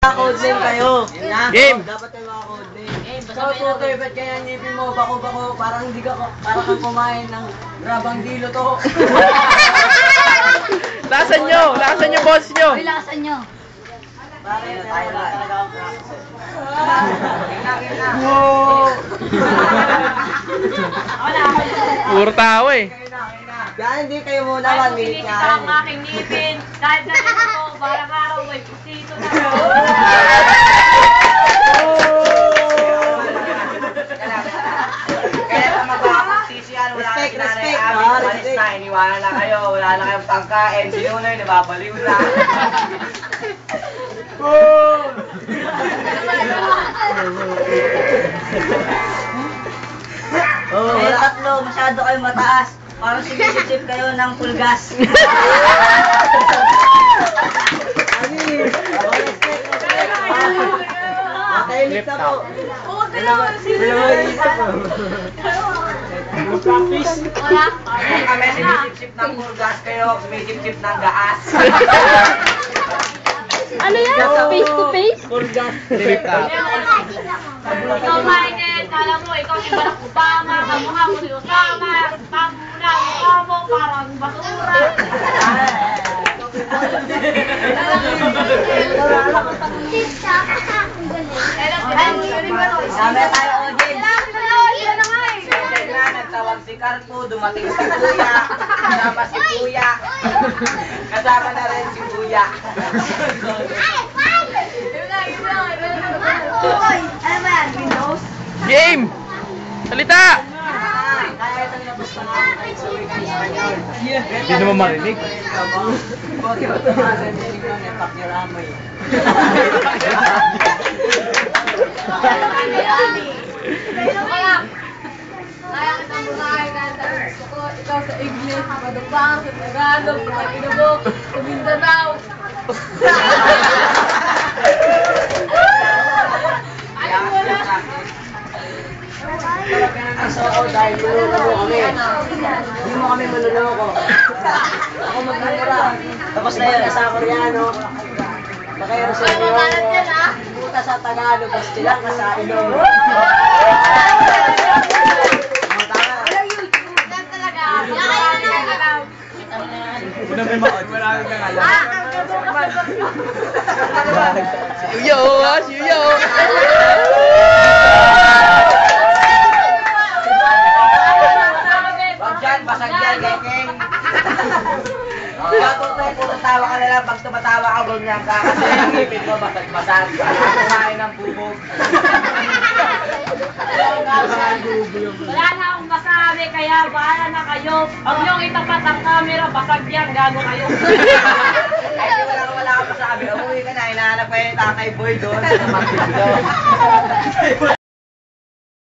Codename kayo. Game. Dapat kayo mga codename. So, tutoy, ba't kaya ngipin mo? Bako-bako, parang hindi ka, parang kang kumain ng grabang dilo to. Lakasan nyo, boss nyo. Uy, lakasan nyo. Pare, tayo na talaga ang practice. Puro tao eh. Kaya hindi kayo muna mamili Sinisita ang aking ngipin. Kahit na ito ko, parang araw may pusito na. Kaya sa magpapagtisi yan, wala na kinanay amin, umalis na, iniwanan na kayo, wala na kayong pangkain, sino na yun, nababaliw na. Eh, tatlo, masyado kayo mataas. Parang sinisip kayo ng pulgas. Makainit na po. Wala. Kung kami sumisip-sip ng pulgas, kayo sumisip-sip ng gaas. Ano yan? Face to face? Pulgas. Ikaw, Michael, kala mo, ikaw si Barack Obama, kamukha mo si Osama, pamuna, mukha mo, parang basura. Sabi tayo, Odin. Kaya nagtawag si Carpo, dumating si Kuya, kasama si Kuya, kasama na rin si Kuya. Game. Salita. Kaya itong labas pa namin kahit sa wikang Espanyol. Hindi naman marinig. Bakit ito nga narinig mo niya, pakiramay. Kaya kitang buhay kahit ang gusto ko, ikaw sa English, madupang, sa Tagalog, sa Inubo, sa Mindanao. Ayaw mo na. So, dahil manunoko kami. Hindi mo kami manunoko. Ako magmumura. Tapos na yun, nasa Koreano. Bakayro sa inyo. Puta sa Tagalog, tapos sila ka sa Ilong. Una may maot. Marami kang alam. Yo, yo. Wag dyan, basag dyan, geng. Puro tawa ka na lang, pag tumatawa ka, ganyan ka. Kasi ang ngipin mo, basag-basag. Kumain ng bubog. Wala na akong masabi, kaya bahala na kayo. Huwag niyong itapat ang camera, basag yan, gago kayo. Ay, wala ka pa sabi. Umuwi ka na, hinahanap ko yung Tatay Boy doon. Sa Magpilo.